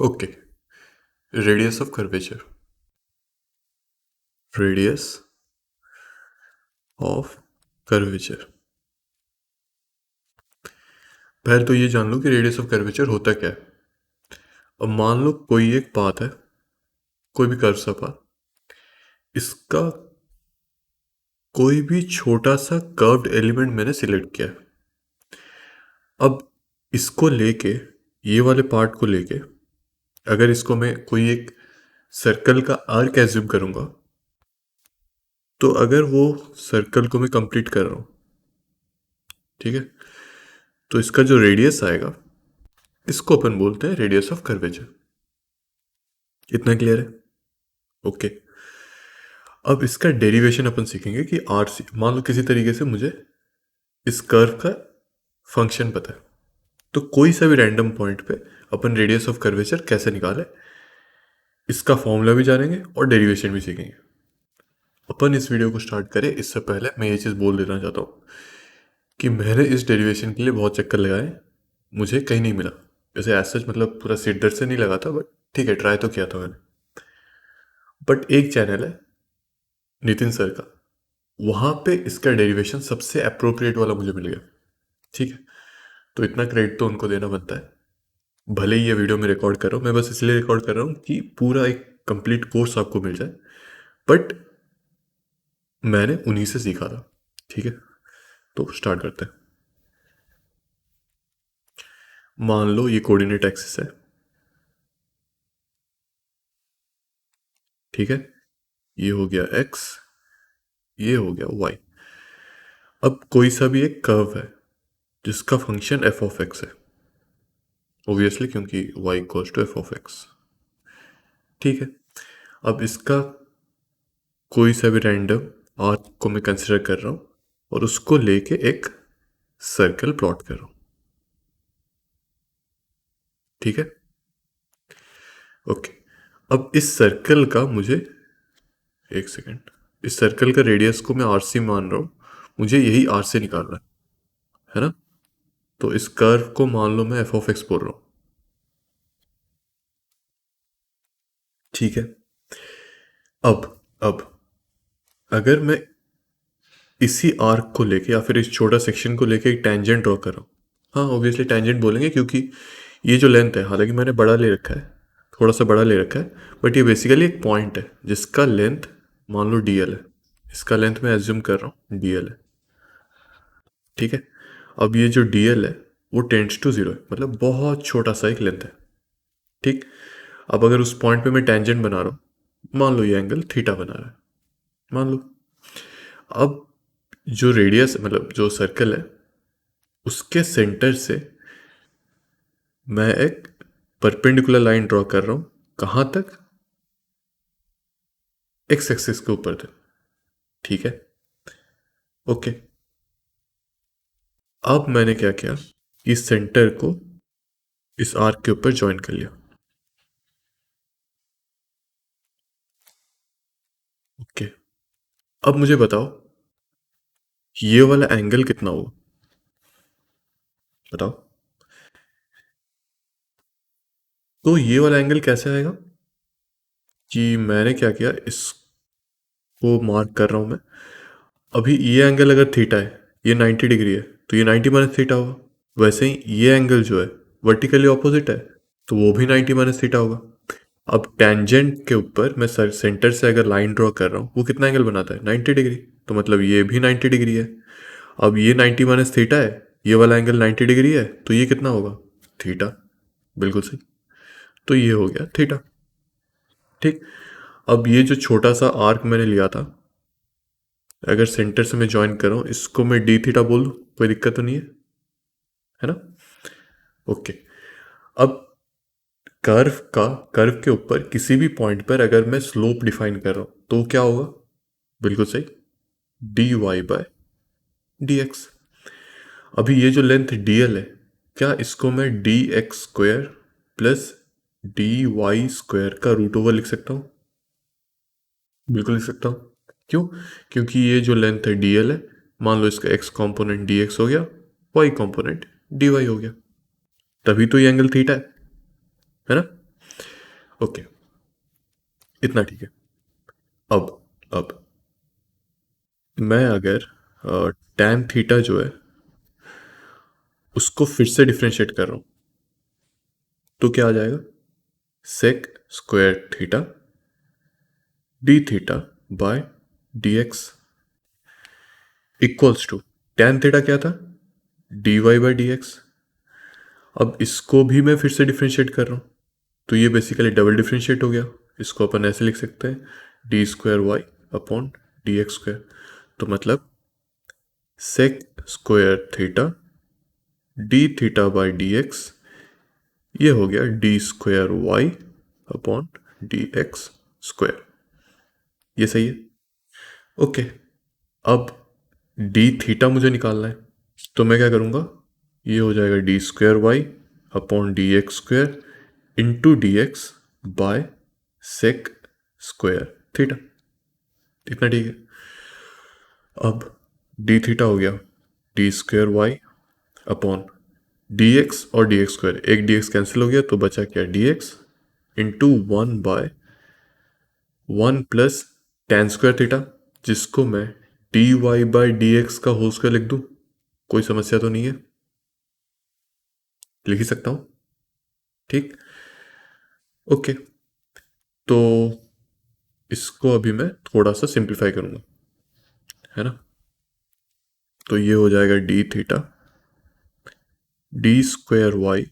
Okay. Radius of curvature. Radius of curvature. पहले तो ये जान लो कि रेडियस ऑफ कर्वेचर होता क्या है। अब मान लो कोई एक पाथ है, कोई भी कर्व सा पाथ, इसका कोई भी छोटा सा कर्व्ड एलिमेंट मैंने सिलेक्ट किया है। अब इसको लेके, ये वाले पार्ट को लेके, अगर इसको मैं कोई एक सर्कल का आर्क एज्यूम करूंगा, तो अगर वो सर्कल को मैं कंप्लीट कर रहा हूं, ठीक है, तो इसका जो रेडियस आएगा, इसको अपन बोलते हैं रेडियस ऑफ कर्वेचर। इतना क्लियर है? ओके। अब इसका डेरिवेशन अपन सीखेंगे कि आर सी, मान लो किसी तरीके से मुझे इस कर्व का फंक्शन पता है, तो कोई सा भी रैंडम पॉइंट पे अपन रेडियस ऑफ कर्वेचर कैसे निकाले, इसका फॉर्मूला भी जानेंगे और डेरिवेशन भी सीखेंगे। अपन इस वीडियो को स्टार्ट करें इससे पहले मैं ये चीज़ बोल देना चाहता हूँ कि मैंने इस डेरिवेशन के लिए बहुत चक्कर लगाए, मुझे कहीं नहीं मिला। जैसे एज सच मतलब पूरा सिर दर्द से नहीं लगा था, बट ठीक है, ट्राई तो किया था मैंने। बट एक चैनल है नितिन सर का, वहाँ पे इसका डेरिवेशन सबसे अप्रोप्रिएट वाला मुझे मिल गया। ठीक है, तो इतना क्रेडिट तो उनको देना बनता है। भले ही ये वीडियो मैं रिकॉर्ड कर रहा हूँ, मैं बस इसलिए रिकॉर्ड कर रहा हूँ कि पूरा एक कंप्लीट कोर्स आपको मिल जाए, बट मैंने उन्हीं से सीखा था। ठीक है, तो स्टार्ट करते हैं। मान लो ये कोऑर्डिनेट एक्सिस है, ठीक है, ये हो गया x, ये हो गया y। अब कोई सा भी एक कर्व है जिसका फंक्शन एफ ऑफ एक्स है, ओबियसली क्योंकि y equals to f of x. ठीक है, अब इसका कोई सा भी रैंडम आर्क को मैं कंसिडर कर रहा हूँ और उसको लेके एक सर्कल प्लॉट कर रहा हूँ। ठीक है, ओके। अब इस सर्कल का मुझे, एक सेकेंड, इस सर्कल का रेडियस को मैं आर सी मान रहा हूँ, मुझे यही आर से निकालना है ना। तो इस कर्व को मान लो मैं एफ ऑफ एक्स बोल रहा हूँ। ठीक है, अब अगर मैं इसी आर्क को लेके या फिर इस छोटा सेक्शन को लेके एक टेंजेंट ड्रॉ कर रहा हूँ, हाँ ऑब्वियसली टेंजेंट बोलेंगे क्योंकि ये जो लेंथ है, हालांकि मैंने बड़ा ले रखा है, थोड़ा सा बड़ा ले रखा है, बट ये बेसिकली एक पॉइंट है जिसका लेंथ मान लो डी एल है। इसका लेंथ मैं एज्यूम कर रहा हूँ डी एल है। ठीक है, अब ये जो डी एल है वो टेंड्स टू जीरो है, मतलब बहुत छोटा सा एक लेंथ है। ठीक, अब अगर उस पॉइंट पे मैं टेंजेंट बना रहा हूँ, मान लो ये एंगल थीटा बना रहा है, मान लो। अब जो रेडियस मतलब जो सर्कल है, उसके सेंटर से मैं एक परपेंडिकुलर लाइन ड्रॉ कर रहा हूँ, कहाँ तक, एक्स एक्सिस के ऊपर तक। ठीक है, ओके। अब मैंने क्या किया, इस सेंटर को इस आर्क के ऊपर ज्वाइन कर लिया। ओके, अब मुझे बताओ ये वाला एंगल कितना होगा, बताओ। तो ये वाला एंगल कैसे आएगा कि मैंने क्या किया, इसको मार्क कर रहा हूं मैं। अभी ये एंगल अगर थीटा है, ये 90 डिग्री है, तो ये 90 माइनस थीटा होगा। वैसे ही ये एंगल जो है वर्टिकली ऑपोजिट है, तो वो भी 90 माइनस थीटा होगा। अब टेंजेंट के ऊपर मैं सर सेंटर से अगर लाइन ड्रॉ कर रहा हूँ, वो कितना एंगल बनाता है, 90 डिग्री। तो मतलब ये भी 90 डिग्री है। अब ये 90 माइनस थीटा है, ये वाला एंगल 90 डिग्री है, तो ये कितना होगा, थीटा। बिल्कुल सही, तो ये हो गया थीटा। ठीक, अब ये जो छोटा सा आर्क मैंने लिया था, अगर सेंटर से मैं ज्वाइन कर रहा हूँ, इसको मैं डी थीटा बोल दूँ, कोई दिक्कत तो नहीं है ना। ओके, अब कर्व के ऊपर किसी भी पॉइंट पर अगर मैं स्लोप डिफाइन कर रहा हूँ, तो क्या होगा, बिल्कुल सही, d y by D x. अभी ये जो लेंथ डी एल है, क्या इसको मैं d x square plus D Y square का रूट ओवर लिख सकता हूँ? बिल्कुल लिख सकता हूँ। क्यों? क्योंकि ये जो लेंथ है डी एल है, मान लो इसका एक्स कॉम्पोनेंट डी एक्स हो गया, वाई कॉम्पोनेंट डी वाई हो गया, तभी तो ये एंगल थीटा है ना। ओके, इतना ठीक है। अब मैं अगर टैन थीटा जो है उसको फिर से डिफ्रेंशिएट कर रहा हूं, तो क्या आ जाएगा? Sec square theta d theta by D x equals to tan theta क्या था? D Y by D x. अब इसको भी मैं फिर से डिफ्रेंशिएट कर रहा हूँ, तो ये बेसिकली डबल डिफ्रेंशिएट हो गया। इसको अपन ऐसे लिख सकते हैं, d square Y upon D x square. तो मतलब sec square theta d theta by D x, ये हो गया d square Y upon D x square. ये सही है। ओके, अब डी थीटा मुझे निकालना है, तो मैं क्या करूँगा, ये हो जाएगा d square Y upon D x square into D x by sec square theta. इतना ठीक है। अब डी थीटा हो गया d square Y upon D x और डी एक्स स्क्वायर, एक डी एक्स कैंसिल हो गया तो बचा क्या? D x into 1/1 plus tan square theta, जिसको मैं d Y by D x का होल स्क्वायर लिख दूं। कोई समस्या तो नहीं है? लिख ही सकता हूं। ठीक, ओके। तो इसको अभी मैं थोड़ा सा सिंप्लीफाई करूंगा, है ना। तो ये हो जाएगा d theta d square Y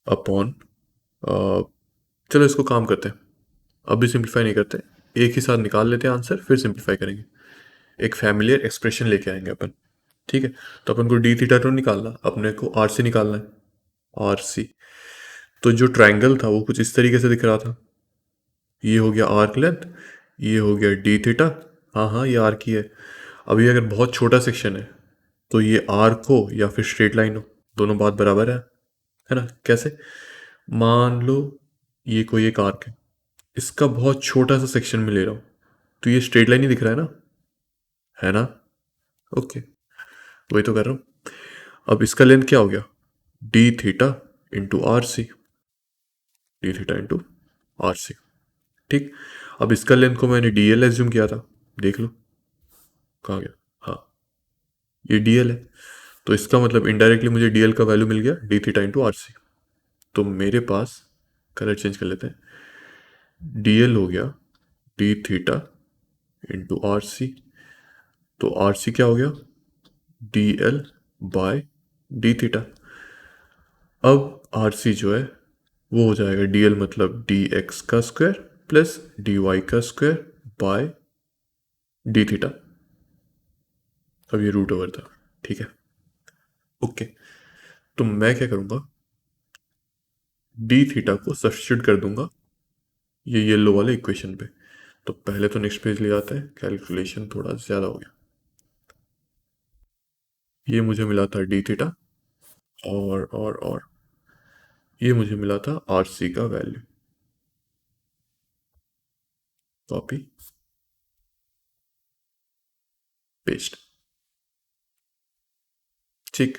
upon, चलो इसको काम करते हैं, अभी सिंप्लीफाई नहीं करते, एक ही साथ निकाल लेते हैं आंसर, फिर सिंप्लीफाई करेंगे। एक फैमिलियर एक्सप्रेशन लेके आएंगे अपन। ठीक है, तो अपन को डी थीटा तो निकालना, अपने को आर सी निकालना है। आर सी, तो जो ट्रायंगल था वो कुछ इस तरीके से दिख रहा था। ये हो गया आर्क लेंथ, ये हो गया डी थीटा। हाँ हाँ, ये आर्क ही है। अभी अगर बहुत छोटा सेक्शन है तो ये आर्क हो या फिर स्ट्रेट लाइन हो, दोनों बात बराबर है ना। कैसे? मान लो ये कोई एक आर्क है, इसका बहुत छोटा सा सेक्शन में ले रहा हूँ, तो ये स्ट्रेट लाइन ही दिख रहा है ना, है ना। ओके, वही तो कर रहा हूँ। अब इसका लेंथ क्या हो गया? D theta into r c, d theta into r c. ठीक, अब इसका लेंथ को मैंने डी एल एज्यूम किया था, देख लो कहाँ गया। हाँ, ये डी एल है, तो इसका मतलब इनडायरेक्टली मुझे डी एल का वैल्यू मिल गया d theta into r c. तो मेरे पास, कलर चेंज कर लेते हैं, डी एल हो गया d theta into r c. तो आर सी क्या हो गया? D l by d theta. अब आर सी जो है वो हो जाएगा डी एल मतलब डी एक्स का स्क्वायर प्लस डी वाई का स्क्वायर बाय डी थीटा। अब ये रूट ओवर था, ठीक है। ओके, तो मैं क्या करूंगा, डी थीटा को सब्स्टिट्यूट कर दूंगा ये येलो वाले इक्वेशन पे। तो पहले तो नेक्स्ट पेज ले आता है, कैलकुलेशन थोड़ा ज़्यादा हो गया। ये मुझे मिला था डी थीटा, और ये मुझे मिला था आर सी का वैल्यू। कॉपी पेस्ट, ठीक।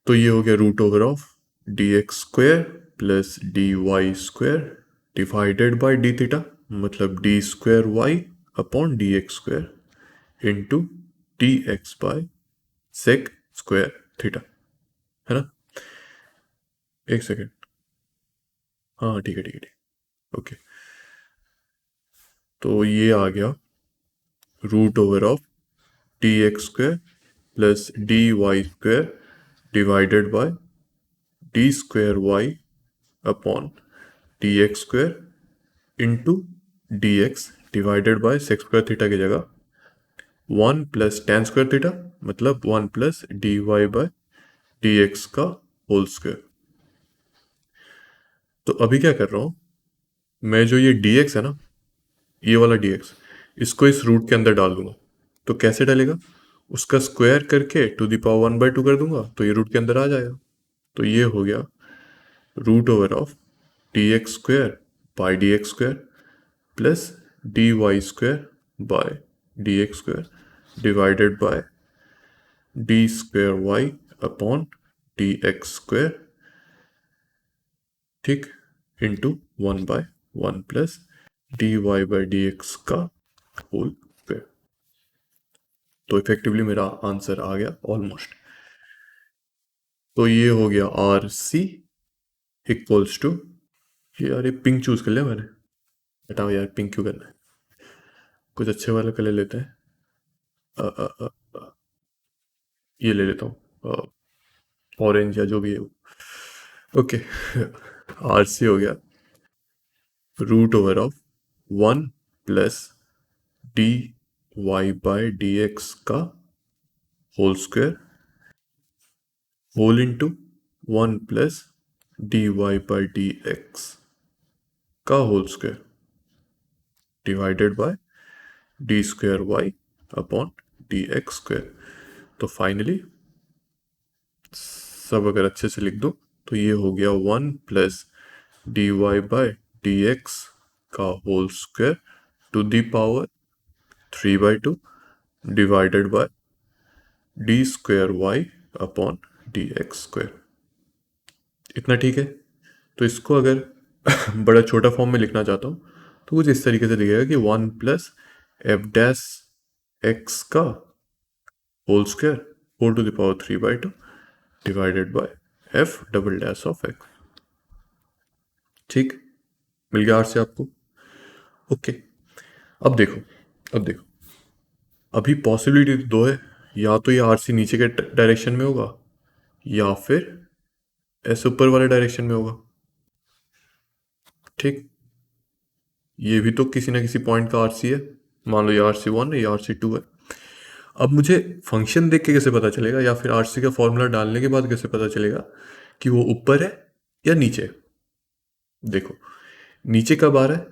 तो ये हो गया root over of D x square plus D Y square divided by D theta, मतलब D square Y upon D x square into D x by sec square theta, है ना। एक second, हाँ हाँ, ठीक है ठीक है ठीक है, ओके। तो ये आ गया root over of D x square plus D Y square divided by D square Y upon D x square into D x divided by sec square theta की जगह 1 प्लस टेन स्क्वायर थीटा, मतलब 1 plus D y by D x का whole square. तो अभी क्या कर रहा हूँ मैं, जो ये डी एक्स है ना, ये वाला डी एक्स, इसको इस रूट के अंदर डाल दूंगा। तो कैसे डालेगा? उसका स्क्वायर करके टू द पावर 1/2 कर दूंगा, तो ये रूट के अंदर आ जाएगा। तो ये हो गया root over of D x square by D x square plus D Y square by D x square divided by D square Y upon D x square ठीक, into 1/1 plus dy by D x का whole square. तो effectively मेरा answer आ गया almost. तो ये हो गया आर सी इक्वल्स टू, ये यार ये पिंक चूज कर लिया मैंने, बताओ यार पिंक क्यों करना है, कुछ अच्छे वाला कलर लेते हैं। अ, अ, अ, ये ले लेता हूँ, ऑरेंज या जो भी है। ओके, आर सी हो गया root over of 1 plus D Y by D x का whole square whole into 1 plus D Y by D x का whole square divided by D square Y upon D x square. तो finally सब अगर अच्छे से लिख दो तो ये हो गया 1 plus D Y by D x का whole square to the power 3/2 divided by D square Y upon D x square. इतना ठीक है। तो इसको अगर बड़ा छोटा फॉर्म में लिखना चाहता हूँ तो कुछ इस तरीके से लिखेगा कि 1 प्लस एफ डैश एक्स का whole square whole to the power 3/2 divided by f double dash of x. ठीक, मिल गया आर से आपको। ओके, अब देखो, अब देखो, अभी पॉसिबिलिटी दो है, या तो ये आर सी नीचे के डायरेक्शन में होगा या फिर ऐसे ऊपर वाले डायरेक्शन में होगा। ठीक, ये भी तो किसी ना किसी पॉइंट का आर सी है, मान लो ये आर सी 1 है, ये आर सी 2 है। अब मुझे फंक्शन देख के कैसे पता चलेगा या फिर आर सी का फॉर्मूला डालने के बाद कैसे पता चलेगा कि वो ऊपर है या नीचे। देखो, नीचे कब आ रहा है,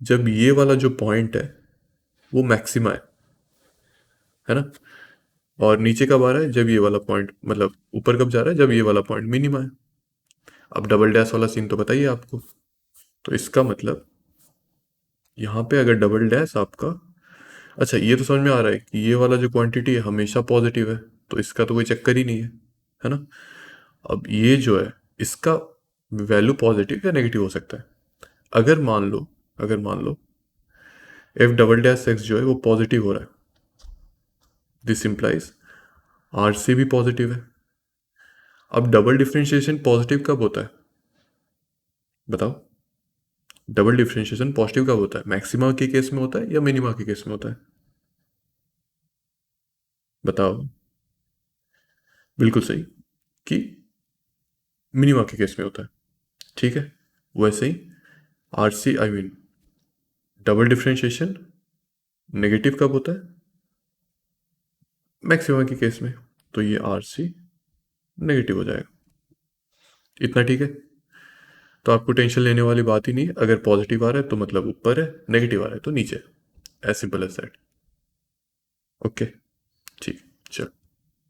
जब ये वाला जो पॉइंट है वो मैक्सिमा है ना, और नीचे कब आ रहा है जब ये वाला पॉइंट, मतलब ऊपर कब जा रहा है जब ये वाला पॉइंट मिनिमा है। अब डबल डैश वाला सीन तो बताइए आपको। तो इसका मतलब यहाँ पे अगर डबल डैश आपका, अच्छा ये तो समझ में आ रहा है कि ये वाला जो क्वांटिटी है हमेशा पॉजिटिव है, तो इसका तो कोई चक्कर ही नहीं है ना। अब ये जो है इसका वैल्यू पॉजिटिव या नेगेटिव हो सकता है। अगर मान लो, अगर मान लो एफ डबल डैश एक्स जो है वो पॉजिटिव हो रहा है, दिस इंप्लाइज आर सी भी पॉजिटिव है। अब डबल डिफ्रेंशिएशन पॉजिटिव कब होता है बताओ, डबल डिफ्रेंशिएशन पॉजिटिव कब होता है, मैक्सिमा के केस में होता है या मिनिमा के केस में होता है, बताओ। बिल्कुल सही, कि मिनिमा के केस में होता है। ठीक है, वैसे ही R C I mean double differentiation negative कब होता है, मैक्सिमा के केस में, तो ये आर सी नेगेटिव हो जाएगा। इतना ठीक है। तो आपको टेंशन लेने वाली बात ही नहीं, अगर पॉजिटिव आ रहा है तो मतलब ऊपर है, नेगेटिव आ रहा है तो नीचे, as simple as that. Okay, ठीक।